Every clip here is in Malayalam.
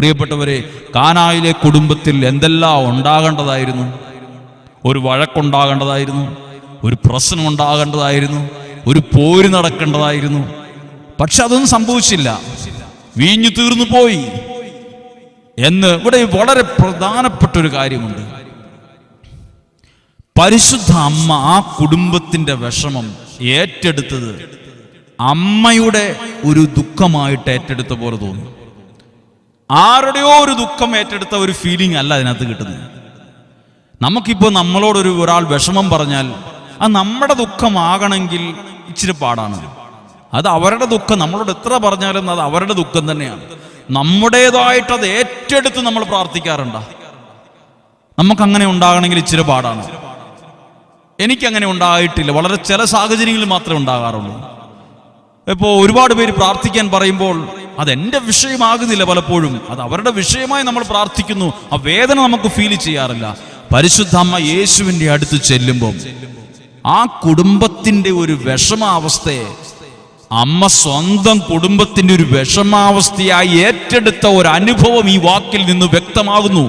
പ്രിയപ്പെട്ടവരെ, കാനായിലെ കുടുംബത്തിൽ എന്തെല്ലാം ഉണ്ടാകേണ്ടതായിരുന്നു. ഒരു വഴക്കുണ്ടാകേണ്ടതായിരുന്നു, ഒരു പ്രശ്നം ഉണ്ടാകേണ്ടതായിരുന്നു, ഒരു പോര് നടക്കേണ്ടതായിരുന്നു. പക്ഷെ അതൊന്നും സംഭവിച്ചില്ല. വീഞ്ഞു തീർന്നു പോയി എന്ന് ഇവിടെ വളരെ പ്രധാനപ്പെട്ട ഒരു കാര്യമുണ്ട്. പരിശുദ്ധ അമ്മ ആ കുടുംബത്തിന്റെ വിഷമം ഏറ്റെടുത്തത് അമ്മയുടെ ഒരു ദുഃഖമായിട്ട് ഏറ്റെടുത്ത പോലെ തോന്നി. ആരുടെയോ ഒരു ദുഃഖം ഏറ്റെടുത്ത ഒരു ഫീലിംഗ് അല്ല അതിനകത്ത് കിട്ടുന്നത്. നമുക്കിപ്പോൾ നമ്മളോടൊരു ഒരാൾ വിഷമം പറഞ്ഞാൽ അത് നമ്മുടെ ദുഃഖമാകണമെങ്കിൽ ഇച്ചിരി പാടാണ്. അത് അവരുടെ ദുഃഖം, നമ്മളോട് എത്ര പറഞ്ഞാലും അത് അവരുടെ ദുഃഖം തന്നെയാണ്. നമ്മുടേതായിട്ട് അത് ഏറ്റെടുത്ത് നമ്മൾ പ്രാർത്ഥിക്കാറുണ്ട്. നമുക്കങ്ങനെ ഉണ്ടാകണമെങ്കിൽ ഇച്ചിരി പാടാണ്. എനിക്കങ്ങനെ ഉണ്ടായിട്ടില്ല. വളരെ ചില സാഹചര്യങ്ങളിൽ മാത്രമേ ഉണ്ടാകാറുള്ളൂ. ഇപ്പോൾ ഒരുപാട് പേര് പ്രാർത്ഥിക്കാൻ പറയുമ്പോൾ അതെൻ്റെ വിഷയമാകുന്നില്ല. പലപ്പോഴും അത് അവരുടെ വിഷയമായി നമ്മൾ പ്രാർത്ഥിക്കുന്നു. ആ വേദന നമുക്ക് ഫീൽ ചെയ്യാറില്ല. പരിശുദ്ധ അമ്മ യേശുവിൻ്റെ അടുത്ത് ചെല്ലുമ്പോൾ ആ കുടുംബത്തിൻ്റെ ഒരു വിഷമാവസ്ഥയെ അമ്മ സ്വന്തം കുടുംബത്തിൻ്റെ ഒരു വിഷമാവസ്ഥയായി ഏറ്റെടുത്ത ഒരു അനുഭവം ഈ വാക്കിൽ നിന്ന് വ്യക്തമാകുന്നു.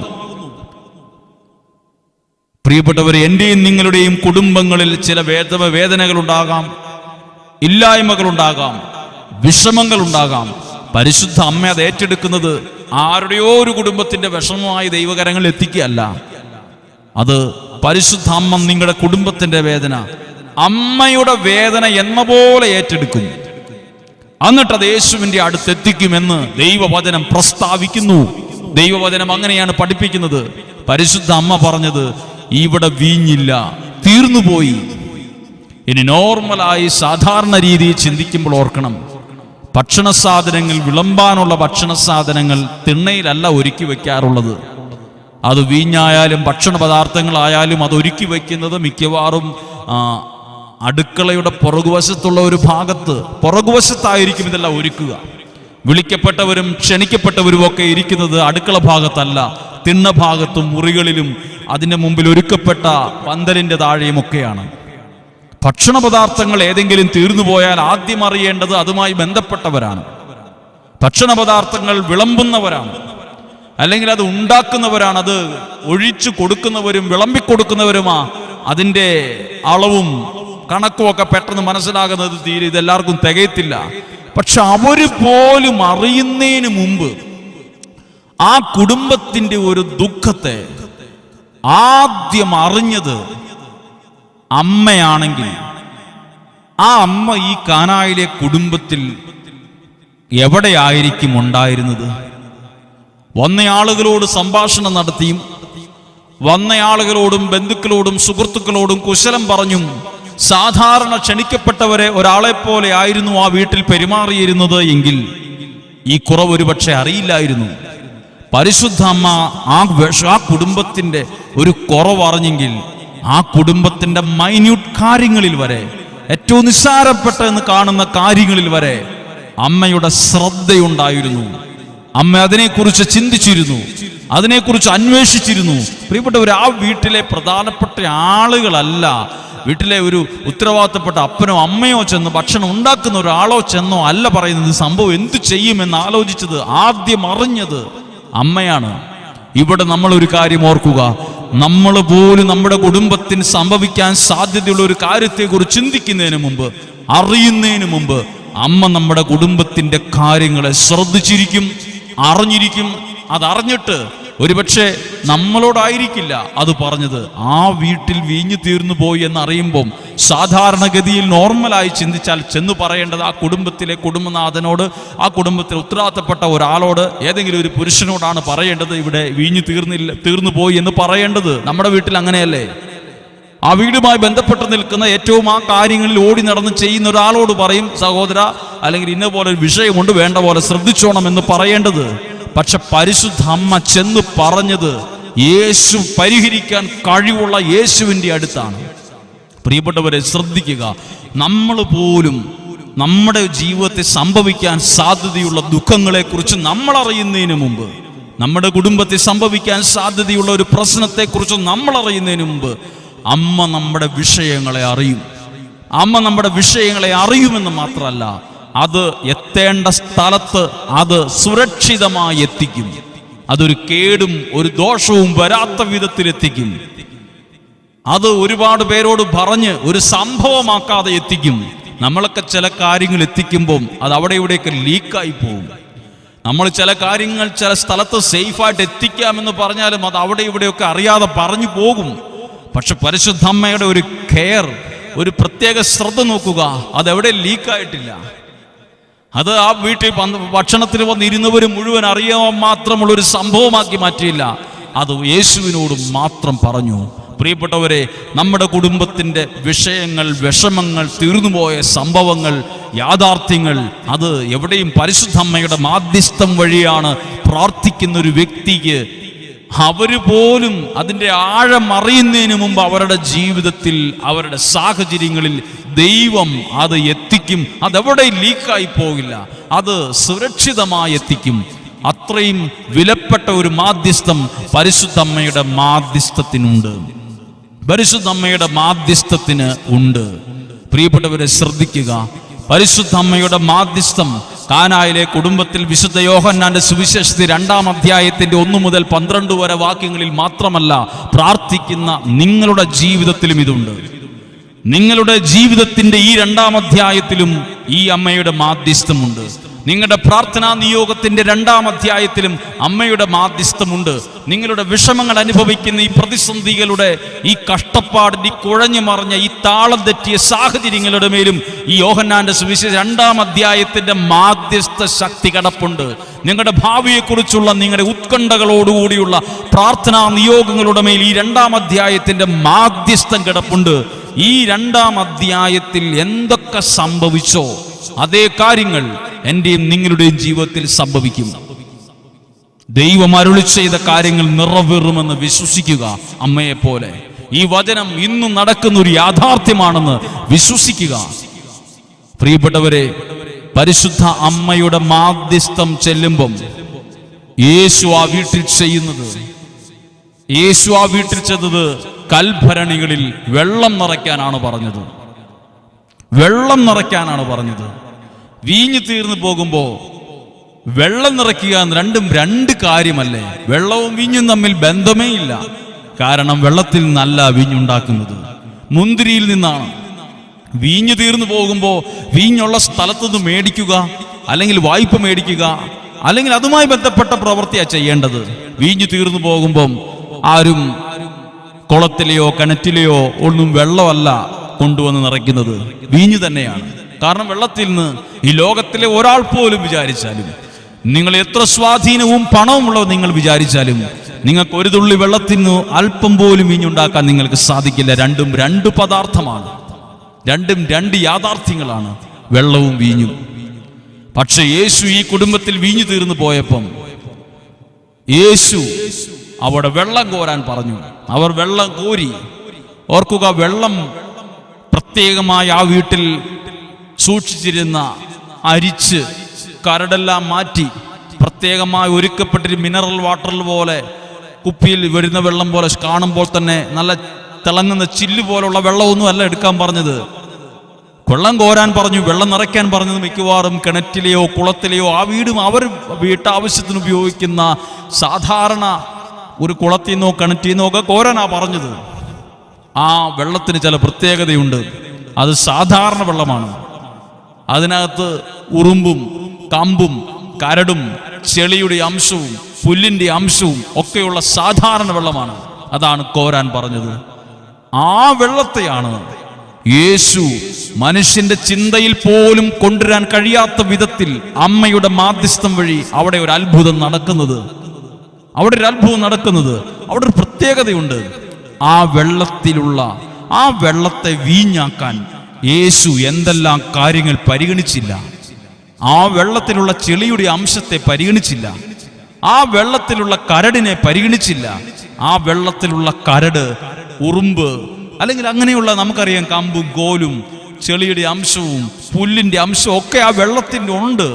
പ്രിയപ്പെട്ടവരെ, എൻ്റെയും നിങ്ങളുടെയും കുടുംബങ്ങളിൽ ചില വേദനകളുണ്ടാകാം, ഇല്ലായ്മകളുണ്ടാകാം, വിഷമങ്ങളുണ്ടാകാം. പരിശുദ്ധ അമ്മ അത് ഏറ്റെടുക്കുന്നത് ആരുടെയോ ഒരു കുടുംബത്തിന്റെ വിഷമമായി ദൈവകരങ്ങളിൽ എത്തിക്കുകയല്ല. അത് പരിശുദ്ധ അമ്മ നിങ്ങളുടെ കുടുംബത്തിന്റെ വേദന, അമ്മയുടെ വേദന എന്ന പോലെ ഏറ്റെടുക്കും. എന്നിട്ട് അത് യേശുവിന്റെ അടുത്തെത്തിക്കുമെന്ന് ദൈവവചനം പ്രസ്താവിക്കുന്നു. ദൈവവചനം അങ്ങനെയാണ് പഠിപ്പിക്കുന്നത്. പരിശുദ്ധ അമ്മ പറഞ്ഞത്, ഇവിടെ വീഞ്ഞില്ല, തീർന്നുപോയി. ഇനി നോർമലായി സാധാരണ രീതിയിൽ ചിന്തിക്കുമ്പോൾ ഓർക്കണം, ഭക്ഷണ സാധനങ്ങൾ, വിളമ്പാനുള്ള ഭക്ഷണ സാധനങ്ങൾ തിണ്ണയിലല്ല ഒരുക്കി വെക്കാറുള്ളത്. അത് വീഞ്ഞായാലും ഭക്ഷണ പദാർത്ഥങ്ങളായാലും അത് ഒരുക്കി വയ്ക്കുന്നത് മിക്കവാറും അടുക്കളയുടെ പുറകുവശത്തുള്ള ഒരു ഭാഗത്ത്, പുറകുവശത്തായിരിക്കും ഇതെല്ലാം ഒരുക്കുക. വിളിക്കപ്പെട്ടവരും ക്ഷണിക്കപ്പെട്ടവരും ഒക്കെ ഇരിക്കുന്നത് അടുക്കള ഭാഗത്തല്ല, തിണ്ണ ഭാഗത്തും മുറികളിലും അതിൻ്റെ മുമ്പിൽ ഒരുക്കപ്പെട്ട പന്തലിൻ്റെ താഴെയുമൊക്കെയാണ്. ഭക്ഷണ പദാർത്ഥങ്ങൾ ഏതെങ്കിലും തീർന്നു പോയാൽ ആദ്യം അറിയേണ്ടത് അതുമായി ബന്ധപ്പെട്ടവരാണ്. ഭക്ഷണ പദാർത്ഥങ്ങൾ വിളമ്പുന്നവരാണ്, അല്ലെങ്കിൽ അത് ഉണ്ടാക്കുന്നവരാണ്. അത് ഒഴിച്ചു കൊടുക്കുന്നവരും വിളമ്പിക്കൊടുക്കുന്നവരുമാ അതിൻ്റെ അളവും കണക്കും ഒക്കെ പെട്ടെന്ന് മനസ്സിലാകുന്നത്. തീരെ ഇതെല്ലാവർക്കും തികയത്തില്ല. പക്ഷെ അവര് പോലും അറിയുന്നതിന് മുമ്പ് ആ കുടുംബത്തിന്റെ ഒരു ദുഃഖത്തെ ആദ്യം അറിഞ്ഞത് അമ്മയാണെങ്കിൽ, ആ അമ്മ ഈ കാനായിലെ കുടുംബത്തിൽ എവിടെയായിരിക്കും ഉണ്ടായിരുന്നത്? വന്നയാളുകളോട് സംഭാഷണം നടത്തിയും വന്നയാളുകളോടും ബന്ധുക്കളോടും സുഹൃത്തുക്കളോടും കുശലം പറഞ്ഞും സാധാരണ ക്ഷണിക്കപ്പെട്ടവരെ ഒരാളെ പോലെ ആയിരുന്നു ആ വീട്ടിൽ പെരുമാറിയിരുന്നത് എങ്കിൽ ഈ കുറവ് ഒരുപക്ഷെ അറിയില്ലായിരുന്നു. പരിശുദ്ധ അമ്മ ആ കുടുംബത്തിന്റെ ഒരു കുറവ് അറിഞ്ഞെങ്കിൽ ആ കുടുംബത്തിന്റെ മൈന്യൂട്ട് കാര്യങ്ങളിൽ വരെ, ഏറ്റവും നിസ്സാരപ്പെട്ട എന്ന് കാണുന്ന കാര്യങ്ങളിൽ വരെ അമ്മയുടെ ശ്രദ്ധയുണ്ടായിരുന്നു. അമ്മ അതിനെക്കുറിച്ച് ചിന്തിച്ചിരുന്നു, അതിനെക്കുറിച്ച് അന്വേഷിച്ചിരുന്നു. പ്രിയപ്പെട്ടവർ, ആ വീട്ടിലെ പ്രധാനപ്പെട്ട ആളുകളല്ല, വീട്ടിലെ ഒരു ഉത്തരവാദിത്തപ്പെട്ട അപ്പനോ അമ്മയോ ചെന്ന് ഭക്ഷണം ഉണ്ടാക്കുന്ന ഒരാളോ ചെന്നോ അല്ല പറയുന്നത് സംഭവം എന്തു ചെയ്യുമെന്ന് ആലോചിച്ചത്, ആദ്യം അറിഞ്ഞത് അമ്മയാണ്. ഇവിടെ നമ്മൾ ഒരു കാര്യം ഓർക്കുക, നമ്മൾ പോലും നമ്മുടെ കുടുംബത്തിന് സംഭവിക്കാൻ സാധ്യതയുള്ള ഒരു കാര്യത്തെക്കുറിച്ച് ചിന്തിക്കുന്നതിന് മുമ്പ്, അറിയുന്നതിന് മുമ്പ് അമ്മ നമ്മുടെ കുടുംബത്തിന്റെ കാര്യങ്ങളെ ശ്രദ്ധിച്ചിരിക്കും, അറിഞ്ഞിരിക്കും. അതറിഞ്ഞിട്ട് ഒരുപക്ഷെ നമ്മളോടായിരിക്കില്ല അത് പറഞ്ഞത്. ആ വീട്ടിൽ വീഞ്ഞു തീർന്നു പോയി എന്നറിയുമ്പം സാധാരണഗതിയിൽ നോർമലായി ചിന്തിച്ചാൽ ചെന്ന് പറയേണ്ടത് ആ കുടുംബത്തിലെ കുടുംബനാഥനോട്, ആ കുടുംബത്തിൽ ഉത്തരവാദിത്തപ്പെട്ട ഒരാളോട്, ഏതെങ്കിലും ഒരു പുരുഷനോടാണ് പറയേണ്ടത്. ഇവിടെ വീഞ്ഞു തീർന്നു പോയി എന്ന് പറയേണ്ടത്. നമ്മുടെ വീട്ടിൽ അങ്ങനെയല്ലേ? ആ വീടുമായി ബന്ധപ്പെട്ട് നിൽക്കുന്ന ഏറ്റവും ആ കാര്യങ്ങളിൽ ഓടി നടന്ന് ചെയ്യുന്ന ഒരാളോട് പറയും, സഹോദര, അല്ലെങ്കിൽ ഇന്ന പോലെ ഒരു വിഷയമുണ്ട്, വേണ്ട പോലെ ശ്രദ്ധിച്ചോണം എന്ന് പറയേണ്ടത്. പക്ഷെ പരിശുദ്ധ അമ്മ ചെന്ന് പറഞ്ഞത് യേശു പരിഹരിക്കാൻ കഴിവുള്ള യേശുവിൻ്റെ അടുത്താണ്. പ്രിയപ്പെട്ടവരെ, ശ്രദ്ധിക്കുക, നമ്മൾ പോലും നമ്മുടെ ജീവിതത്തിൽ സംഭവിക്കാൻ സാധ്യതയുള്ള ദുഃഖങ്ങളെക്കുറിച്ച് നമ്മൾ അറിയുന്നതിന് മുമ്പ്, നമ്മുടെ കുടുംബത്തിൽ സംഭവിക്കാൻ സാധ്യതയുള്ള ഒരു പ്രശ്നത്തെക്കുറിച്ച് നമ്മൾ അറിയുന്നതിന് മുമ്പ് അമ്മ നമ്മുടെ വിഷയങ്ങളെ അറിയും. അമ്മ നമ്മുടെ വിഷയങ്ങളെ അറിയുമെന്ന് മാത്രമല്ല, അത് എത്തേണ്ട സ്ഥലത്ത് അത് സുരക്ഷിതമായി എത്തിക്കും. അതൊരു കേടും ഒരു ദോഷവും വരാത്ത വിധത്തിലെത്തിക്കും. അത് ഒരുപാട് പേരോട് പറഞ്ഞ് ഒരു സംഭവമാക്കാതെ എത്തിക്കും. നമ്മളൊക്കെ ചില കാര്യങ്ങൾ എത്തിക്കുമ്പം അത് അവിടെ ഇവിടെയൊക്കെ ലീക്കായി പോകും. നമ്മൾ ചില കാര്യങ്ങൾ ചില സ്ഥലത്ത് സേഫായിട്ട് എത്തിക്കാമെന്ന് പറഞ്ഞാലും അത് അവിടെ ഇവിടെയൊക്കെ അറിയാതെ പറഞ്ഞു പോകും. പക്ഷെ പരിശുദ്ധ അമ്മയുടെ ഒരു കെയർ, ഒരു പ്രത്യേക ശ്രദ്ധ നോക്കുക, അതെവിടെ ലീക്കായിട്ടില്ല. അത് ആ വീട്ടിൽ ഭക്ഷണത്തിന് വന്നിരുന്നവർ മുഴുവൻ അറിയാൻ മാത്രമുള്ള ഒരു സംഭവമാക്കി മാറ്റിയില്ല. അത് യേശുവിനോട് മാത്രം പറഞ്ഞു. പ്രിയപ്പെട്ടവരെ, നമ്മുടെ കുടുംബത്തിൻ്റെ വിഷയങ്ങൾ, വിഷമങ്ങൾ, തീർന്നുപോയ സംഭവങ്ങൾ, യാഥാർത്ഥ്യങ്ങൾ, അത് എവിടെയും പരിശുദ്ധ അമ്മയുടെ മാധ്യസ്ഥം വഴിയാണ് പ്രാർത്ഥിക്കുന്ന ഒരു വ്യക്തിക്ക് അവർ പോലും അതിൻ്റെ ആഴം അറിയുന്നതിന് മുമ്പ് അവരുടെ ജീവിതത്തിൽ, അവരുടെ സാഹചര്യങ്ങളിൽ ദൈവം അത് എത്തിക്കും. അതെവിടെ ലീക്കായി പോകില്ല, അത് സുരക്ഷിതമായി എത്തിക്കും. അത്രയും വിലപ്പെട്ട ഒരു മാധ്യസ്ഥം പരിശുദ്ധ അമ്മയുടെ മാധ്യസ്ഥത്തിനുണ്ട്. പരിശുദ്ധ അമ്മയുടെ മാധ്യസ്ഥത്തിന് ഉണ്ട്. പ്രിയപ്പെട്ടവരെ, ശ്രദ്ധിക്കുക. പരിശുദ്ധ അമ്മയുടെ മാധ്യസ്ഥം കാനായിലെ കുടുംബത്തിൽ വിശുദ്ധ യോഹന്നാന്റെ സുവിശേഷത്തിൽ 2-ാം അധ്യായത്തിന്റെ 1 മുതൽ 12 വരെ വാക്യങ്ങളിൽ മാത്രമല്ല, പ്രാർത്ഥിക്കുന്ന നിങ്ങളുടെ ജീവിതത്തിലും ഇതുണ്ട്. നിങ്ങളുടെ ജീവിതത്തിന്റെ ഈ 2-ാം അധ്യായത്തിലും ഈ അമ്മയുടെ മാധ്യസ്ഥമുണ്ട്. നിങ്ങളുടെ പ്രാർത്ഥനാ നിയോഗത്തിന്റെ 2-ാം അധ്യായത്തിലും അമ്മയുടെ മാധ്യസ്ഥമുണ്ട്. നിങ്ങളുടെ വിഷമങ്ങൾ അനുഭവിക്കുന്ന ഈ പ്രതിസന്ധികളുടെ, ഈ കഷ്ടപ്പാടിന്റെ, ഈ കുഴഞ്ഞു മറിഞ്ഞ, ഈ താളം തെറ്റിയ സാഹചര്യങ്ങളുടെ മേലും ഈ യോഹന്നാന്റെ സുവിശേഷം 2-ാം അധ്യായത്തിന്റെ മാധ്യസ്ഥ ശക്തി കിടപ്പുണ്ട്. നിങ്ങളുടെ ഭാവിയെക്കുറിച്ചുള്ള നിങ്ങളുടെ ഉത്കണ്ഠകളോടുകൂടിയുള്ള പ്രാർത്ഥനാ നിയോഗങ്ങളുടെ മേൽ ഈ 2-ാം അധ്യായത്തിന്റെ മാധ്യസ്ഥം കിടപ്പുണ്ട്. ഈ 2-ാം അധ്യായത്തിൽ എന്തൊക്കെ സംഭവിച്ചോ അതേ കാര്യങ്ങൾ എന്റെയും നിങ്ങളുടെയും ജീവിതത്തിൽ സംഭവിക്കും. ദൈവം അരുളി ചെയ്ത കാര്യങ്ങൾ നിറവേറുമെന്ന് വിശ്വസിക്കുക. അമ്മയെപ്പോലെ ഈ വചനം ഇന്നും നടക്കുന്ന ഒരു യാഥാർത്ഥ്യമാണെന്ന് വിശ്വസിക്കുക. പ്രിയപ്പെട്ടവരെ, പരിശുദ്ധ അമ്മയുടെ മാധ്യസ്ഥം ചെല്ലുമ്പം യേശു ആ വീട്ടിൽ ചെയ്യുന്നത്, യേശു ആ വീട്ടിൽ ചെന്നത് കൽഭരണികളിൽ വെള്ളം നിറയ്ക്കാനാണ് പറഞ്ഞത്. വെള്ളം നിറയ്ക്കാനാണ് പറഞ്ഞത്. വീഞ്ഞു തീർന്നു പോകുമ്പോ വെള്ളം നിറയ്ക്കുക രണ്ടും 2 കാര്യമല്ലേ? വെള്ളവും വീഞ്ഞും തമ്മിൽ ബന്ധമേ ഇല്ല. കാരണം വെള്ളത്തിൽ നിന്നല്ല വീഞ്ഞുണ്ടാക്കുന്നത്, മുന്തിരിയിൽ നിന്നാണ്. വീഞ്ഞു തീർന്നു പോകുമ്പോൾ വീഞ്ഞുള്ള സ്ഥലത്തുനിന്ന് മേടിക്കുക, അല്ലെങ്കിൽ വായ്പ മേടിക്കുക, അല്ലെങ്കിൽ അതുമായി ബന്ധപ്പെട്ട പ്രവൃത്തിയാണ് ചെയ്യേണ്ടത്. വീഞ്ഞു തീർന്നു പോകുമ്പം ആരും കുളത്തിലെയോ കിണറ്റിലെയോ ഒന്നും വെള്ളമല്ല കൊണ്ടുവന്ന് നിറയ്ക്കുന്നത്, വീഞ്ഞു തന്നെയാണ്. കാരണം വെള്ളത്തിൽ നിന്ന് ഈ ലോകത്തിലെ ഒരാൾ പോലും വിചാരിച്ചാലും, നിങ്ങൾ എത്ര സ്വാധീനവും പണവും ഉള്ളത് നിങ്ങൾ വിചാരിച്ചാലും, നിങ്ങൾക്ക് ഒരു തുള്ളി വെള്ളത്തിൽ നിന്ന് അല്പം പോലും വീഞ്ഞുണ്ടാക്കാൻ നിങ്ങൾക്ക് സാധിക്കില്ല. രണ്ടും 2 പദാർത്ഥമാണ്, രണ്ടും 2 യാഥാർത്ഥ്യങ്ങളാണ്, വെള്ളവും വീഞ്ഞും. പക്ഷെ യേശു ഈ കുടുംബത്തിൽ വീഞ്ഞു തീർന്നു പോയപ്പം യേശു അവിടെ വെള്ളം കോരാൻ പറഞ്ഞു. അവർ വെള്ളം കോരി. ഓർക്കുക, വെള്ളം പ്രത്യേകമായി ആ വീട്ടിൽ സൂക്ഷിച്ചിരുന്ന അരിച്ച് കരടെല്ലാം മാറ്റി പ്രത്യേകമായി ഒരുക്കപ്പെട്ടൊരു മിനറൽ വാട്ടർ പോലെ, കുപ്പിയിൽ വരുന്ന വെള്ളം പോലെ കാണുമ്പോൾ തന്നെ നല്ല തിളങ്ങുന്ന ചില്ല് പോലുള്ള വെള്ളമൊന്നും അല്ല എടുക്കാൻ പറഞ്ഞത്. വെള്ളം കോരാൻ പറഞ്ഞു, വെള്ളം നിറയ്ക്കാൻ പറഞ്ഞത് മിക്കവാറും കിണറ്റിലെയോ കുളത്തിലെയോ, ആ വീടും അവർ വീട്ടാവശ്യത്തിന് ഉപയോഗിക്കുന്ന സാധാരണ ഒരു കുളത്തിൽ നിന്നോ കിണറ്റിൽ നിന്നോ ഒക്കെ കോരാനാ പറഞ്ഞത്. ആ വെള്ളത്തിന് ചില പ്രത്യേകതയുണ്ട്. അത് സാധാരണ വെള്ളമാണ്. അതിനകത്ത് ഉറുമ്പും കമ്പും കരടും ചെളിയുടെ അംശവും പുല്ലിന്റെ അംശവും ഒക്കെയുള്ള സാധാരണ വെള്ളമാണ്. അതാണ് കോരാൻ പറഞ്ഞത്. ആ വെള്ളത്തെയാണ് യേശു മനുഷ്യന്റെ ചിന്തയിൽ പോലും കൊണ്ടുവരാൻ കഴിയാത്ത വിധത്തിൽ അമ്മയുടെ മാധ്യസ്ഥം വഴി അവിടെ ഒരു അത്ഭുതം നടക്കുന്നത്. അവിടെ ഒരു അത്ഭുതം നടക്കുന്നത്, അവിടെ ഒരു പ്രത്യേകതയുണ്ട്. ആ വെള്ളത്തിലുള്ള, ആ വെള്ളത്തെ വീഞ്ഞാക്കാൻ യേശു എന്തെല്ലാം കാര്യങ്ങൾ പരിഗണിച്ചില്ല. ആ വെള്ളത്തിലുള്ള ചെളിയുടെ അംശത്തെ പരിഗണിച്ചില്ല. ആ വെള്ളത്തിലുള്ള കരടിനെ പരിഗണിച്ചില്ല. ആ വെള്ളത്തിലുള്ള കരട്, ഉറുമ്പ്, അല്ലെങ്കിൽ അങ്ങനെയുള്ള നമുക്കറിയാം കമ്പും കോലും ചെളിയുടെ അംശവും പുല്ലിന്റെ അംശവും ഒക്കെ ആ വെള്ളത്തിൻ്റെ ഉണ്ട്.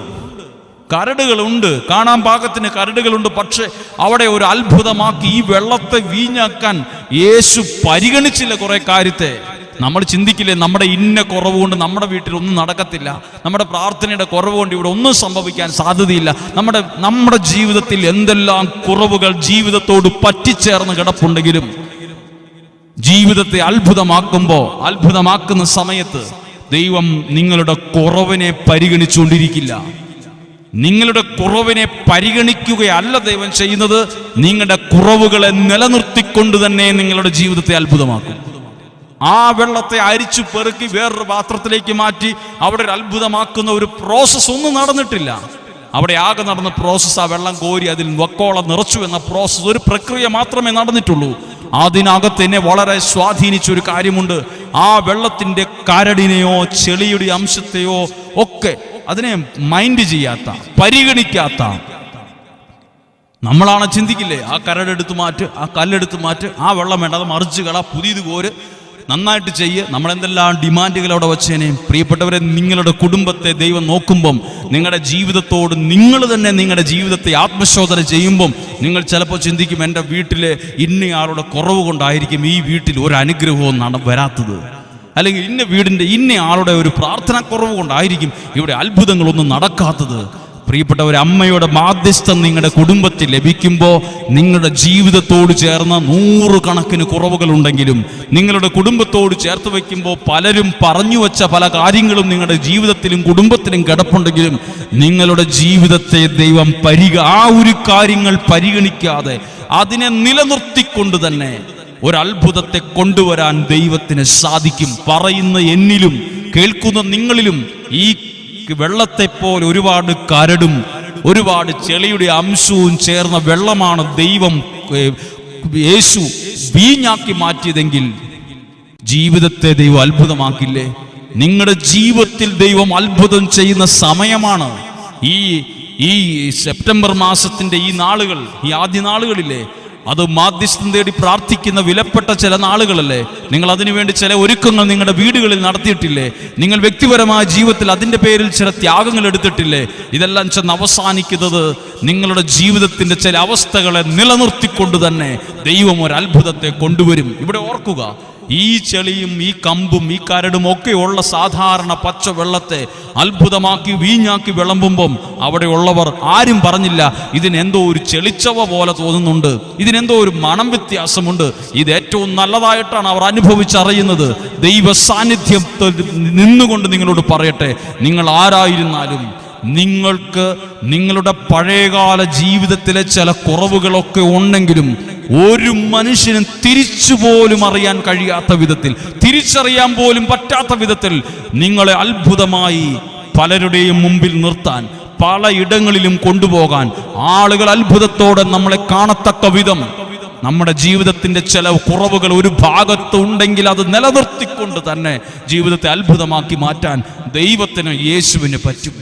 കരടുകളുണ്ട്, കാണാൻ പാകത്തിന് കരടുകളുണ്ട്. പക്ഷെ അവിടെ ഒരു അത്ഭുതമാക്കി ഈ വെള്ളത്തെ വീഞ്ഞാക്കാൻ യേശു പരിഗണിച്ചില്ല കുറെ കാര്യത്തെ. നമ്മൾ ചിന്തിക്കില്ലേ, നമ്മുടെ ഇന്ന കുറവ് കൊണ്ട് നമ്മുടെ വീട്ടിൽ ഒന്നും നടക്കത്തില്ല, നമ്മുടെ പ്രാർത്ഥനയുടെ കുറവ് കൊണ്ട് ഇവിടെ ഒന്നും സംഭവിക്കാൻ സാധ്യതയില്ല. നമ്മുടെ ജീവിതത്തിൽ എന്തെല്ലാം കുറവുകൾ ജീവിതത്തോട് പറ്റിച്ചേർന്ന് കിടപ്പുണ്ടെങ്കിലും ജീവിതത്തെ അത്ഭുതമാക്കുന്ന സമയത്ത് ദൈവം നിങ്ങളുടെ കുറവിനെ പരിഗണിച്ചുകൊണ്ടിരിക്കില്ല. നിങ്ങളുടെ കുറവിനെ പരിഗണിക്കുകയല്ല ദൈവം ചെയ്യുന്നത്, നിങ്ങളുടെ കുറവുകളെ നിലനിർത്തിക്കൊണ്ട് തന്നെ നിങ്ങളുടെ ജീവിതത്തെ അത്ഭുതമാക്കും. ആ വെള്ളത്തെ അരിച്ചു പെറുക്കി വേറൊരു പാത്രത്തിലേക്ക് മാറ്റി അവിടെ ഒരു അത്ഭുതമാക്കുന്ന ഒരു പ്രോസസ്സ് ഒന്നും നടന്നിട്ടില്ല. അവിടെ ആകെ നടന്ന പ്രോസസ്സ് ആ വെള്ളം കോരി അതിൽ വക്കോളം നിറച്ചു എന്ന പ്രോസസ്സ്, ഒരു പ്രക്രിയ മാത്രമേ നടന്നിട്ടുള്ളൂ. അതിനകത്ത് എന്നെ വളരെ സ്വാധീനിച്ച ഒരു കാര്യമുണ്ട്. ആ വെള്ളത്തിന്റെ കരടിനെയോ ചെളിയുടെ അംശത്തെയോ ഒക്കെ അതിനെ മൈൻഡ് ചെയ്യാത്ത, പരിഗണിക്കാത്ത നമ്മളാണ് ചിന്തിക്കില്ലേ, ആ കരടെടുത്ത് മാറ്റ്, ആ കല്ലെടുത്ത് മാറ്റ്, ആ വെള്ളം വേണ്ട, അത് മറിച്ച് കള, പുതിയത് കോര്, നന്നായിട്ട് ചെയ്യ്, നമ്മളെന്തെല്ലാം ഡിമാൻഡുകൾ അവിടെ വച്ചേനെ. പ്രിയപ്പെട്ടവരെ, നിങ്ങളുടെ കുടുംബത്തെ ദൈവം നോക്കുമ്പം, നിങ്ങളുടെ ജീവിതത്തോട് നിങ്ങൾ തന്നെ നിങ്ങളുടെ ജീവിതത്തെ ആത്മശോധന ചെയ്യുമ്പം നിങ്ങൾ ചിലപ്പോൾ ചിന്തിക്കും, എൻ്റെ വീട്ടിലെ ഇന്നയാളുടെ കുറവ് കൊണ്ടായിരിക്കും ഈ വീട്ടിൽ ഒരു അനുഗ്രഹവും വരാത്തത്, അല്ലെങ്കിൽ ഇന്ന വീടിൻ്റെ ഇന്ന ആളുടെ ഒരു പ്രാർത്ഥന കുറവ് കൊണ്ടായിരിക്കും ഇവിടെ അത്ഭുതങ്ങളൊന്നും നടക്കാത്തത്. പ്രിയപ്പെട്ട ഒരു അമ്മയുടെ മാധ്യസ്ഥം നിങ്ങളുടെ കുടുംബത്തിൽ ലഭിക്കുമ്പോൾ നിങ്ങളുടെ ജീവിതത്തോട് ചേർന്ന 100 കണക്കിന് കുറവുകളുണ്ടെങ്കിലും നിങ്ങളുടെ കുടുംബത്തോട് ചേർത്ത് വയ്ക്കുമ്പോൾ പലരും പറഞ്ഞു വച്ച പല കാര്യങ്ങളും നിങ്ങളുടെ ജീവിതത്തിലും കുടുംബത്തിലും കിടപ്പുണ്ടെങ്കിലും നിങ്ങളുടെ ജീവിതത്തെ ദൈവം ആ ഒരു കാര്യങ്ങൾ പരിഗണിക്കാതെ അതിനെ നിലനിർത്തിക്കൊണ്ട് തന്നെ ഒരത്ഭുതത്തെ കൊണ്ടുവരാൻ ദൈവത്തിന് സാധിക്കും. പറയുന്ന എന്നിലും കേൾക്കുന്ന നിങ്ങളിലും ഈ വെള്ളത്തെപ്പോലെ ഒരുപാട് കരടും ഒരുപാട് ചെളിയുടെ അംശവും ചേർന്ന വെള്ളമാണ് ദൈവം യേശു വീഞ്ഞാക്കി മാറ്റിയതെങ്കിൽ ജീവിതത്തെ ദൈവം അത്ഭുതമാക്കില്ലേ? നിങ്ങളുടെ ജീവിതത്തിൽ ദൈവം അത്ഭുതം ചെയ്യുന്ന സമയമാണ് ഈ സെപ്റ്റംബർ മാസത്തിന്റെ ഈ നാളുകൾ, ഈ ആദ്യ നാളുകളില്ലേ, അത് മാധ്യസ്ഥം തേടി പ്രാർത്ഥിക്കുന്ന വിലപ്പെട്ട ചില നാളുകളല്ലേ. നിങ്ങൾ അതിനുവേണ്ടി ചില ഒരുക്കങ്ങൾ നിങ്ങളുടെ വീടുകളിൽ നടത്തിയിട്ടില്ലേ? നിങ്ങൾ വ്യക്തിപരമായ ജീവിതത്തിൽ അതിൻ്റെ പേരിൽ ചില ത്യാഗങ്ങൾ എടുത്തിട്ടില്ലേ? ഇതെല്ലാം ചെന്ന് അവസാനിക്കുന്നത് നിങ്ങളുടെ ജീവിതത്തിൻ്റെ ചില അവസ്ഥകളെ നിലനിർത്തിക്കൊണ്ട് തന്നെ ദൈവം ഒരു അത്ഭുതത്തെ കൊണ്ടുവരും. ഇവിടെ ഓർക്കുക, ഈ ചെളിയും ഈ കമ്പും ഈ കരടും ഒക്കെയുള്ള സാധാരണ പച്ച വെള്ളത്തെ അത്ഭുതമാക്കി വീഞ്ഞാക്കി വിളമ്പുമ്പം അവിടെയുള്ളവർ ആരും പറഞ്ഞില്ല, ഇതിനെന്തോ ഒരു ചെളിച്ചവ പോലെ തോന്നുന്നുണ്ട്, ഇതിനെന്തോ ഒരു മണം വ്യത്യാസമുണ്ട്. ഇത് ഏറ്റവും നല്ലതായിട്ടാണ് അവർ അനുഭവിച്ചറിയുന്നത്. ദൈവ സാന്നിധ്യത്തിൽ നിന്നുകൊണ്ട് നിങ്ങളോട് പറയട്ടെ, നിങ്ങൾ ആരായിരുന്നാലും നിങ്ങൾക്ക് നിങ്ങളുടെ പഴയകാല ജീവിതത്തിലെ ചില കുറവുകളൊക്കെ ഉണ്ടെങ്കിലും ഒരു മനുഷ്യനും തിരിച്ചുപോലും അറിയാൻ കഴിയാത്ത വിധത്തിൽ, തിരിച്ചറിയാൻ പോലും പറ്റാത്ത വിധത്തിൽ നിങ്ങളെ അത്ഭുതമായി പലരുടെയും മുമ്പിൽ നിർത്താൻ, പല ഇടങ്ങളിലും കൊണ്ടുപോകാൻ, ആളുകൾ അത്ഭുതത്തോടെ നമ്മളെ കാണത്തക്ക വിധം നമ്മുടെ ജീവിതത്തിന്റെ ചില കുറവുകൾ ഒരു ഭാഗത്ത് ഉണ്ടെങ്കിൽ അത് നിലനിർത്തിക്കൊണ്ട് തന്നെ ജീവിതത്തെ അത്ഭുതമാക്കി മാറ്റാൻ ദൈവത്തിന്, യേശുവിന് പറ്റും.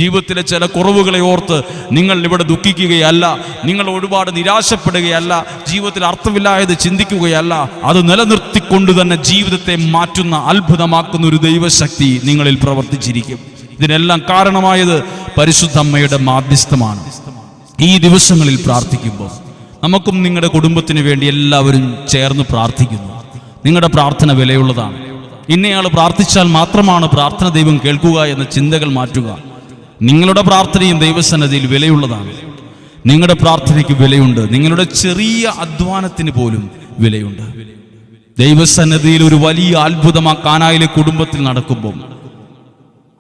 ജീവിതത്തിലെ ചില കുറവുകളെ ഓർത്ത് നിങ്ങൾ ഇവിടെ ദുഃഖിക്കുകയല്ല, നിങ്ങൾ ഒരുപാട് നിരാശപ്പെടുകയല്ല, ജീവിതത്തിൽ അർത്ഥമില്ലായത് ചിന്തിക്കുകയല്ല. അത് നിലനിർത്തിക്കൊണ്ട് തന്നെ ജീവിതത്തെ മാറ്റുന്ന, അത്ഭുതമാക്കുന്ന ഒരു ദൈവശക്തി നിങ്ങളിൽ പ്രവർത്തിച്ചിരിക്കും. ഇതിനെല്ലാം കാരണമായത് പരിശുദ്ധ അമ്മയുടെ മാധ്യസ്ഥമാണ്. ഈ ദിവസങ്ങളിൽ പ്രാർത്ഥിക്കുമ്പോൾ നമുക്കും നിങ്ങളുടെ കുടുംബത്തിന് വേണ്ടി എല്ലാവരും ചേർന്ന് പ്രാർത്ഥിക്കുന്നു. നിങ്ങളുടെ പ്രാർത്ഥന വിലയുള്ളതാണ്. ഇന്നയാൾ പ്രാർത്ഥിച്ചാൽ മാത്രമാണ് പ്രാർത്ഥന ദൈവം കേൾക്കുക എന്ന ചിന്തകൾ മാറ്റുക. നിങ്ങളുടെ പ്രാർത്ഥനയും ദൈവസന്നിധിയിൽ വിലയുള്ളതാണ്. നിങ്ങളുടെ പ്രാർത്ഥനയ്ക്ക് വിലയുണ്ട്. നിങ്ങളുടെ ചെറിയ അധ്വാനത്തിന് പോലും വിലയുണ്ട്. ദൈവസന്നിധിയിൽ ഒരു വലിയ അത്ഭുതം ആ കാനായിലെ കുടുംബത്തിൽ നടക്കുമ്പോൾ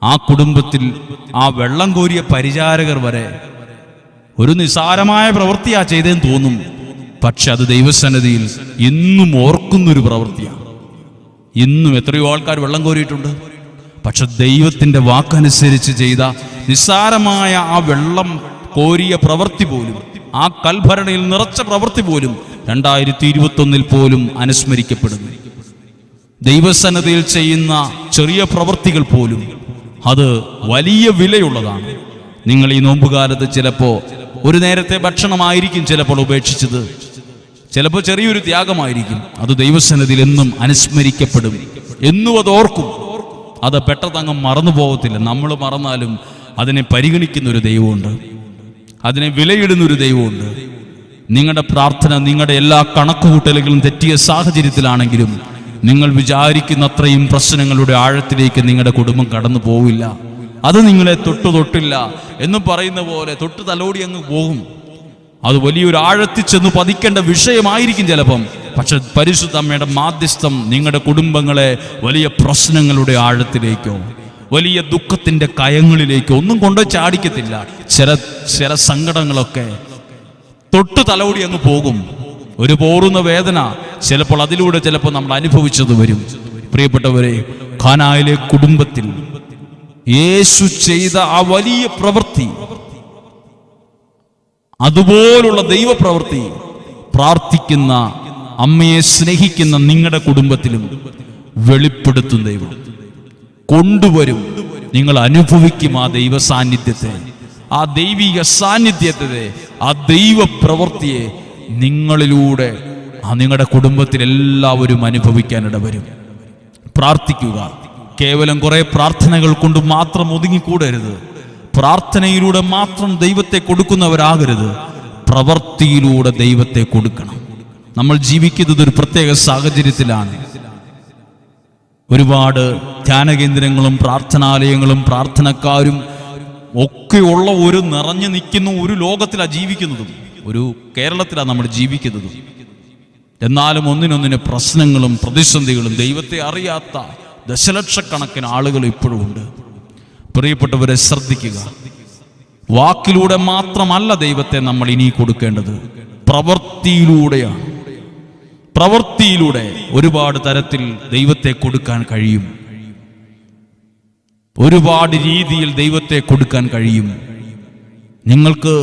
ആ കുടുംബത്തിൽ ആ വെള്ളം കോരിയ പരിചാരകർ വരെ ഒരു നിസാരമായ പ്രവൃത്തിയാ ചെയ്തതെന്ന് തോന്നും. പക്ഷെ അത് ദൈവസന്നിധിയിൽ ഇന്നും ഓർക്കുന്നൊരു പ്രവൃത്തിയാണ്. ഇന്നും എത്രയോ ആൾക്കാർ വെള്ളം കോരിയിട്ടുണ്ട്. പക്ഷെ ദൈവത്തിൻ്റെ വാക്കനുസരിച്ച് ചെയ്ത നിസ്സാരമായ ആ വെള്ളം കോരിയ പ്രവൃത്തി പോലും, ആ കൽഭരണിയിൽ നിറച്ച പ്രവൃത്തി പോലും 2021 പോലും അനുസ്മരിക്കപ്പെടുന്നു. ദൈവസന്നിധിയിൽ ചെയ്യുന്ന ചെറിയ പ്രവൃത്തികൾ പോലും അത് വലിയ വിലയുള്ളതാണ്. നിങ്ങൾ ഈ നോമ്പുകാലത്ത് ചിലപ്പോൾ ഒരു നേരത്തെ ഭക്ഷണമായിരിക്കും ചിലപ്പോൾ ഉപേക്ഷിച്ചത്, ചിലപ്പോൾ ചെറിയൊരു ത്യാഗമായിരിക്കും. അത് ദൈവസന്നിധിയിൽ എന്നും അനുസ്മരിക്കപ്പെടും. എന്നും അത് ഓർക്കും. അത് പെട്ടെന്നങ്ങ് മറന്നു പോകത്തില്ല. നമ്മൾ മറന്നാലും അതിനെ പരിഗണിക്കുന്ന ഒരു ദൈവമുണ്ട്, അതിനെ വിലയിടുന്നൊരു ദൈവമുണ്ട്. നിങ്ങളുടെ പ്രാർത്ഥന, നിങ്ങളുടെ എല്ലാ കണക്കുകൂട്ടലുകളും തെറ്റിയ സാഹചര്യത്തിലാണെങ്കിലും നിങ്ങൾ വിചാരിക്കുന്ന അത്രയും പ്രശ്നങ്ങളുടെ ആഴത്തിലേക്ക് നിങ്ങളുടെ കുടുംബം കടന്നു പോവില്ല. അത് നിങ്ങളെ തൊട്ടില്ല എന്ന് പറയുന്ന പോലെ തൊട്ട് തലോടി അങ്ങ് പോകും. അത് വലിയൊരു ആഴത്തിൽ ചെന്ന് പതിക്കേണ്ട വിഷയമായിരിക്കും ചിലപ്പം. പക്ഷെ പരിശുദ്ധ അമ്മയുടെ മാധ്യസ്ഥം നിങ്ങളുടെ കുടുംബങ്ങളെ വലിയ പ്രശ്നങ്ങളുടെ ആഴത്തിലേക്കോ വലിയ ദുഃഖത്തിന്റെ കയങ്ങളിലേക്കോ ഒന്നും കൊണ്ടു ചാടിക്കത്തില്ല. ചില സങ്കടങ്ങളൊക്കെ തൊട്ട് തലോടി അങ്ങ് പോകും. ഒരു പോറുന്ന വേദന ചിലപ്പോൾ അതിലൂടെ നമ്മൾ അനുഭവിച്ചത് വരും. പ്രിയപ്പെട്ടവരെ, ഖാനായിലെ കുടുംബത്തിൽ യേശു ചെയ്ത ആ വലിയ പ്രവൃത്തി, അതുപോലുള്ള ദൈവപ്രവൃത്തി പ്രാർത്ഥിക്കുന്ന അമ്മയെ സ്നേഹിക്കുന്ന നിങ്ങളുടെ കുടുംബത്തിലും വെളിപ്പെടുത്തും ദൈവം. കൊണ്ടുവരും. നിങ്ങൾ അനുഭവിക്കും ആ ദൈവ സാന്നിധ്യത്തെ, ആ ദൈവിക സാന്നിധ്യത്തെ, ആ ദൈവ പ്രവൃത്തിയെ നിങ്ങളിലൂടെ നിങ്ങളുടെ കുടുംബത്തിൽ എല്ലാവരും അനുഭവിക്കാനിട വരും. പ്രാർത്ഥിക്കുക. കേവലം കുറെ പ്രാർത്ഥനകൾ കൊണ്ട് മാത്രം ഒതുങ്ങിക്കൂടരുത്. പ്രാർത്ഥനയിലൂടെ മാത്രം ദൈവത്തെ കൊടുക്കുന്നവരാകരുത്. പ്രവൃത്തിയിലൂടെ ദൈവത്തെ കൊടുക്കണം. നമ്മൾ ജീവിക്കുന്നത് ഒരു പ്രത്യേക സാഹചര്യത്തിലാണ്. ഒരുപാട് ധ്യാനകേന്ദ്രങ്ങളും പ്രാർത്ഥനാലയങ്ങളും പ്രാർത്ഥനക്കാരും ഒക്കെയുള്ള ഒരു നിറഞ്ഞു നിൽക്കുന്ന ഒരു ലോകത്തിലാണ് ജീവിക്കുന്നതും, ഒരു കേരളത്തിലാണ് നമ്മൾ ജീവിക്കുന്നതും. എന്നാലും ഒന്നിനൊന്നിന് പ്രശ്നങ്ങളും പ്രതിസന്ധികളും ദൈവത്തെ അറിയാത്ത ദശലക്ഷക്കണക്കിന് ആളുകൾ ഇപ്പോഴും ഉണ്ട്. പ്രിയപ്പെട്ടവരെ, ശ്രദ്ധിക്കുക. വാക്കിലൂടെ മാത്രമല്ല ദൈവത്തെ നമ്മൾ ഇനി കൊടുക്കേണ്ടത്, പ്രവൃത്തിയിലൂടെയാണ്. പ്രവൃത്തിയിലൂടെ ഒരുപാട് തരത്തിൽ ദൈവത്തെ കൊടുക്കാൻ കഴിയും. ഒരുപാട് രീതിയിൽ ദൈവത്തെ കൊടുക്കാൻ കഴിയും. നിങ്ങൾക്ക്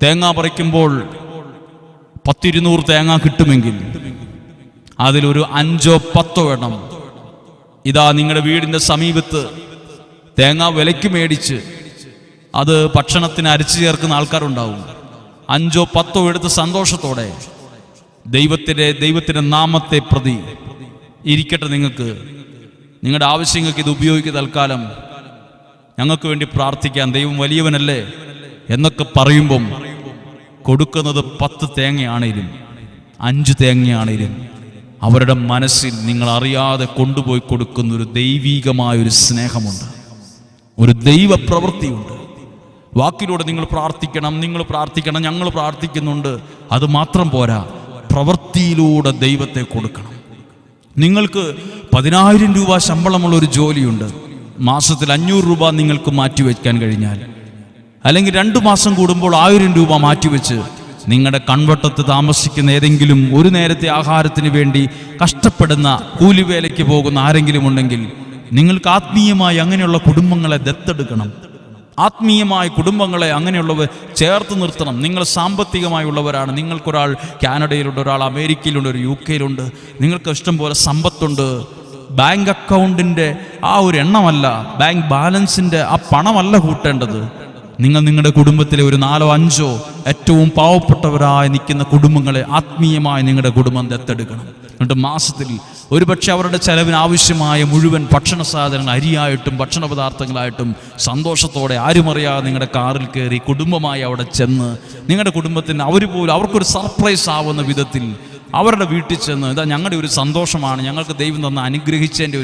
തേങ്ങ പറിക്കുമ്പോൾ 10-200 തേങ്ങ കിട്ടുമെങ്കിൽ അതിലൊരു 5-10 എണ്ണം ഇതാ നിങ്ങളുടെ വീടിൻ്റെ സമീപത്ത് തേങ്ങ വിലയ്ക്ക് മേടിച്ച് അത് ഭക്ഷണത്തിന് അരച്ചു ചേർക്കുന്ന ആൾക്കാരുണ്ടാവും. 5-10 എടുത്ത് സന്തോഷത്തോടെ ദൈവത്തിൻ്റെ നാമത്തെ പ്രതി ഇരിക്കട്ടെ, നിങ്ങൾക്ക് നിങ്ങളുടെ ആവശ്യങ്ങൾക്ക് ഇത് ഉപയോഗിക്കുക, തൽക്കാലം ഞങ്ങൾക്ക് വേണ്ടി പ്രാർത്ഥിക്കാൻ, ദൈവം വലിയവനല്ലേ എന്നൊക്കെ പറയുമ്പം കൊടുക്കുന്നത് 10 തേങ്ങയാണേലും 5 തേങ്ങയാണേലും അവരുടെ മനസ്സിൽ നിങ്ങൾ അറിയാതെ കൊണ്ടുപോയി കൊടുക്കുന്ന ഒരു ദൈവീകമായൊരു സ്നേഹമുണ്ട്, ഒരു ദൈവ പ്രവൃത്തിയുണ്ട്. വാക്കിലൂടെ നിങ്ങൾ പ്രാർത്ഥിക്കണം, ഞങ്ങൾ പ്രാർത്ഥിക്കുന്നുണ്ട്, അത് മാത്രം പോരാ. പ്രവൃത്തിയിലൂടെ ദൈവത്തെ കൊടുക്കണം. നിങ്ങൾക്ക് 10,000 രൂപ ശമ്പളമുള്ള ഒരു ജോലിയുണ്ട്. മാസത്തിൽ 500 രൂപ നിങ്ങൾക്ക് മാറ്റിവെക്കാൻ കഴിഞ്ഞാൽ, അല്ലെങ്കിൽ 2 മാസം കൂടുമ്പോൾ 1000 രൂപ മാറ്റിവെച്ച് നിങ്ങളുടെ കൺവട്ടത്ത് താമസിക്കുന്ന ഏതെങ്കിലും ഒരു നേരത്തെ ആഹാരത്തിന് വേണ്ടി കഷ്ടപ്പെടുന്ന കൂലിവേലയ്ക്ക് പോകുന്ന ആരെങ്കിലും ഉണ്ടെങ്കിൽ നിങ്ങൾക്ക് ആത്മീയമായി അങ്ങനെയുള്ള കുടുംബങ്ങളെ ദത്തെടുക്കണം. ആത്മീയമായ കുടുംബങ്ങളെ അങ്ങനെയുള്ളവർ ചേർത്ത് നിർത്തണം. നിങ്ങൾ സാമ്പത്തികമായുള്ളവരാണ്. നിങ്ങൾക്കൊരാൾ കാനഡയിലുണ്ട്, ഒരാൾ അമേരിക്കയിലുണ്ട്, ഒരു UK യിലുണ്ട്. നിങ്ങൾക്ക് ഇഷ്ടം പോലെ സമ്പത്തുണ്ട്. ബാങ്ക് അക്കൗണ്ടിൻ്റെ ആ ഒരു എണ്ണമല്ല, ബാങ്ക് ബാലൻസിൻ്റെ ആ പണമല്ല കൂട്ടേണ്ടത്. നിങ്ങളുടെ കുടുംബത്തിലെ ഒരു 4-5 ഏറ്റവും പാവപ്പെട്ടവരായി നിൽക്കുന്ന കുടുംബങ്ങളെ ആത്മീയമായി നിങ്ങളുടെ കുടുംബം ദത്തെടുക്കണം. എന്നിട്ട് മാസത്തിൽ ഒരുപക്ഷെ അവരുടെ ചെലവിന് ആവശ്യമായ മുഴുവൻ ഭക്ഷണ സാധനങ്ങൾ, അരിയായിട്ടും ഭക്ഷണ പദാർത്ഥങ്ങളായിട്ടും സന്തോഷത്തോടെ ആരുമറിയാതെ നിങ്ങളുടെ കാറിൽ കയറി കുടുംബമായി അവിടെ ചെന്ന് നിങ്ങളുടെ കുടുംബത്തിന് അവർക്കൊരു സർപ്രൈസ് ആവുന്ന വിധത്തിൽ അവരുടെ വീട്ടിൽ ചെന്ന്, ഇതാ ഞങ്ങളുടെ ഒരു സന്തോഷമാണ്, ഞങ്ങൾക്ക് ദൈവം തന്ന അനുഗ്രഹിച്ചതിൻ്റെ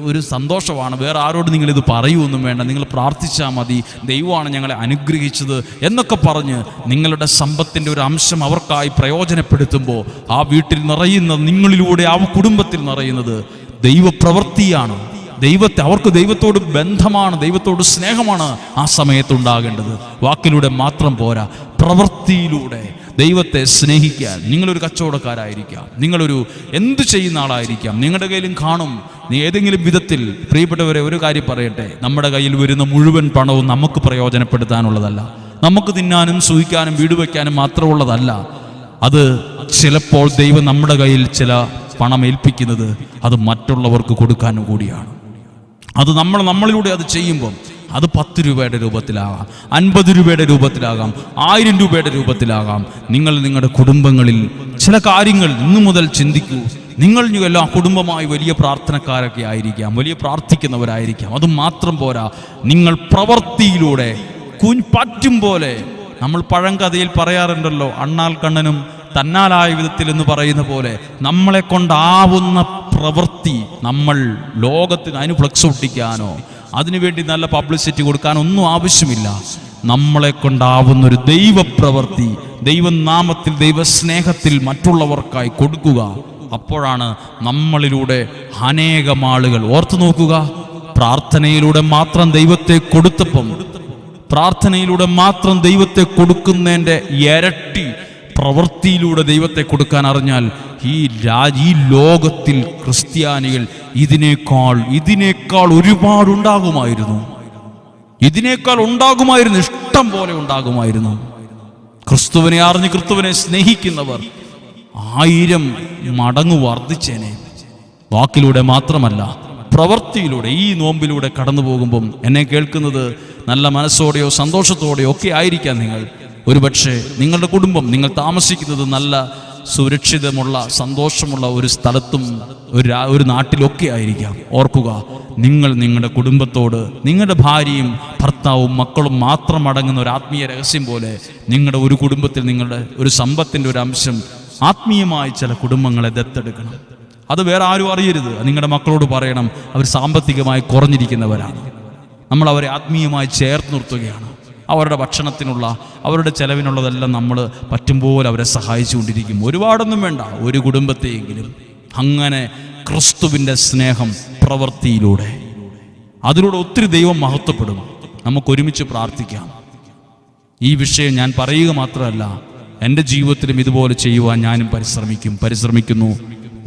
ഒരു സന്തോഷമാണ്, വേറെ ആരോട് നിങ്ങളിത് പറയുമൊന്നും വേണ്ട, നിങ്ങൾ പ്രാർത്ഥിച്ചാൽ മതി, ദൈവമാണ് ഞങ്ങളെ അനുഗ്രഹിച്ചത് എന്നൊക്കെ പറഞ്ഞ് നിങ്ങളുടെ സമ്പത്തിൻ്റെ ഒരു അംശം അവർക്കായി പ്രയോജനപ്പെടുത്തുമ്പോൾ ആ വീട്ടിൽ നിറയുന്ന, നിങ്ങളിലൂടെ ആ കുടുംബത്തിൽ നിറയുന്നത് ദൈവപ്രവൃത്തിയാണ്. അവർക്ക് ദൈവത്തോട് ബന്ധമാണ്, ദൈവത്തോട് സ്നേഹമാണ് ആ സമയത്തുണ്ടാകേണ്ടത്. വാക്കിലൂടെ മാത്രം പോരാ, പ്രവൃത്തിയിലൂടെ ദൈവത്തെ സ്നേഹിക്കാൻ. നിങ്ങളൊരു കച്ചവടക്കാരായിരിക്കാം, നിങ്ങളൊരു എന്ത് ചെയ്യുന്ന ആളായിരിക്കാം, നിങ്ങളുടെ കയ്യിലും കാണും ഏതെങ്കിലും വിധത്തിൽ. പ്രിയപ്പെട്ടവരെ, ഒരു കാര്യം പറയട്ടെ, നമ്മുടെ കയ്യിൽ വരുന്ന മുഴുവൻ പണവും നമുക്ക് പ്രയോജനപ്പെടുത്താനുള്ളതല്ല, നമുക്ക് തിന്നാനും സൂഹിക്കാനും വീട് വയ്ക്കാനും മാത്രമുള്ളതല്ല. അത് ചിലപ്പോൾ ദൈവം നമ്മുടെ കയ്യിൽ ചില പണം ഏൽപ്പിക്കുന്നത് അത് മറ്റുള്ളവർക്ക് കൊടുക്കാനും കൂടിയാണ്. അത് നമ്മളിലൂടെ അത് ചെയ്യുമ്പം അത് 10 രൂപയുടെ രൂപത്തിലാകാം, 50 രൂപയുടെ രൂപത്തിലാകാം, 1000 രൂപയുടെ രൂപത്തിലാകാം. നിങ്ങളുടെ കുടുംബങ്ങളിൽ ചില കാര്യങ്ങൾ ഇന്നു മുതൽ ചിന്തിക്കൂ. നിങ്ങൾ എല്ലാം കുടുംബമായി വലിയ പ്രാർത്ഥനക്കാരൊക്കെ ആയിരിക്കാം, വലിയ പ്രാർത്ഥിക്കുന്നവരായിരിക്കാം. അത് മാത്രം പോരാ, നിങ്ങൾ പ്രവൃത്തിയിലൂടെ പറ്റും പോലെ, നമ്മൾ പഴങ്കഥയിൽ പറയാറുണ്ടല്ലോ, അണ്ണാൽ കണ്ണനും തന്നാലായ വിധത്തിൽ എന്ന് പറയുന്ന പോലെ നമ്മളെ കൊണ്ടാവുന്ന പ്രവൃത്തി നമ്മൾ ലോകത്തിന് അതിന് ഫ്ലക്സ് ഒട്ടിക്കാനോ അതിനുവേണ്ടി നല്ല പബ്ലിസിറ്റി കൊടുക്കാനോ ഒന്നും ആവശ്യമില്ല. നമ്മളെ കൊണ്ടാവുന്നൊരു ദൈവപ്രവൃത്തി ദൈവനാമത്തിൽ ദൈവസ്നേഹത്തിൽ മറ്റുള്ളവർക്കായി കൊടുക്കുക. അപ്പോഴാണ് നമ്മളിലൂടെ അനേകം ആളുകൾ ഓർത്തു നോക്കുക. പ്രാർത്ഥനയിലൂടെ മാത്രം ദൈവത്തെ കൊടുത്തപ്പം, പ്രാർത്ഥനയിലൂടെ മാത്രം ദൈവത്തെ കൊടുക്കുന്നതിൻ്റെ ഇരട്ടി പ്രവൃത്തിയിലൂടെ ദൈവത്തെ കൊടുക്കാൻ അറിഞ്ഞാൽ ഈ ലോകത്തിൽ ക്രിസ്ത്യാനികൾ ഇതിനേക്കാൾ ഒരുപാടുണ്ടാകുമായിരുന്നു. ഇതിനേക്കാൾ ഉണ്ടാകുമായിരുന്നു, ഇഷ്ടം പോലെ ഉണ്ടാകുമായിരുന്നു. ക്രിസ്തുവിനെ അറിഞ്ഞ് ക്രിസ്തുവിനെ സ്നേഹിക്കുന്നവർ 1000 മടങ്ങ് വർദ്ധിച്ചേനെ. വാക്കിലൂടെ മാത്രമല്ല, പ്രവൃത്തിയിലൂടെ. ഈ നോമ്പിലൂടെ കടന്നു പോകുമ്പം എന്നെ കേൾക്കുന്നത് നല്ല മനസ്സോടെയോ സന്തോഷത്തോടെയോ ഒക്കെ ആയിരിക്കാം നിങ്ങൾ. ഒരുപക്ഷെ നിങ്ങളുടെ കുടുംബം, നിങ്ങൾ താമസിക്കുന്നത് നല്ല സുരക്ഷിതമുള്ള സന്തോഷമുള്ള ഒരു സ്ഥലത്തും ഒരു നാട്ടിലൊക്കെ ആയിരിക്കാം. ഓർക്കുക, നിങ്ങൾ നിങ്ങളുടെ കുടുംബത്തോട്, നിങ്ങളുടെ ഭാര്യയും ഭർത്താവും മക്കളും മാത്രം അടങ്ങുന്ന ഒരു ആത്മീയ രഹസ്യം പോലെ നിങ്ങളുടെ ഒരു കുടുംബത്തിൽ നിങ്ങളുടെ ഒരു സമ്പത്തിൻ്റെ ഒരു അംശം ആത്മീയമായി ചില കുടുംബങ്ങളെ ദത്തെടുക്കണം. അത് വേറെ ആരും അറിയരുത്. നിങ്ങളുടെ മക്കളോട് പറയണം, അവർ സാമ്പത്തികമായി കുറഞ്ഞിരിക്കുന്നവരാണ്. നമ്മൾ അവരെ ആത്മീയമായി ചേർത്ത് നിർത്തുകയാണ്. അവരുടെ ഭക്ഷണത്തിനുള്ള, അവരുടെ ചെലവിനുള്ളതെല്ലാം നമ്മൾ പറ്റുമ്പോൾ അവരെ സഹായിച്ചുകൊണ്ടിരിക്കും. ഒരുപാടൊന്നും വേണ്ട, ഒരു കുടുംബത്തെയെങ്കിലും. അങ്ങനെ ക്രിസ്തുവിൻ്റെ സ്നേഹം പ്രവൃത്തിയിലൂടെ, അതിലൂടെ ഒത്തിരി ദൈവം മഹത്വപ്പെടും. നമുക്കൊരുമിച്ച് പ്രാർത്ഥിക്കാം. ഈ വിഷയം ഞാൻ പറയുക മാത്രമല്ല, എൻ്റെ ജീവിതത്തിലും ഇതുപോലെ ചെയ്യുവാൻ ഞാനും പരിശ്രമിക്കുന്നു.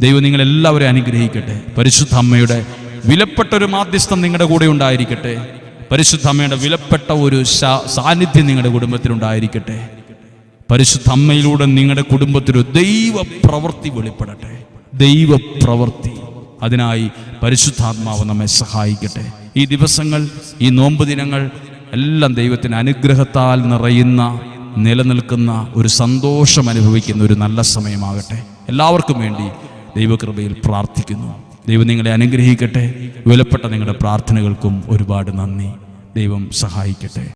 ദൈവം നിങ്ങളെല്ലാവരെയും അനുഗ്രഹിക്കട്ടെ. പരിശുദ്ധ അമ്മയുടെ വിലപ്പെട്ടൊരു മാധ്യസ്ഥം നിങ്ങളുടെ കൂടെ ഉണ്ടായിരിക്കട്ടെ. പരിശുദ്ധ അമ്മയുടെ വിലപ്പെട്ട ഒരു സാന്നിധ്യം നിങ്ങളുടെ കുടുംബത്തിലുണ്ടായിരിക്കട്ടെ. പരിശുദ്ധ അമ്മയിലൂടെ നിങ്ങളുടെ കുടുംബത്തിലൊരു ദൈവപ്രവൃത്തി വെളിപ്പെടട്ടെ. ദൈവപ്രവൃത്തി, അതിനായി പരിശുദ്ധാത്മാവ് നമ്മെ സഹായിക്കട്ടെ. ഈ ദിവസങ്ങൾ, ഈ നോമ്പ് ദിനങ്ങൾ എല്ലാം ദൈവത്തിൻ്റെ അനുഗ്രഹത്താൽ നിറയുന്ന, നിലനിൽക്കുന്ന ഒരു സന്തോഷം അനുഭവിക്കുന്ന ഒരു നല്ല സമയമാകട്ടെ. എല്ലാവർക്കും വേണ്ടി ദൈവകൃപയിൽ പ്രാർത്ഥിക്കുന്നു. ദൈവം നിങ്ങളെ അനുഗ്രഹിക്കട്ടെ. വിലപ്പെട്ട നിങ്ങളുടെ പ്രാർത്ഥനകൾക്കും ഒരുപാട് നന്ദി. ദൈവം സഹായിക്കട്ടെ.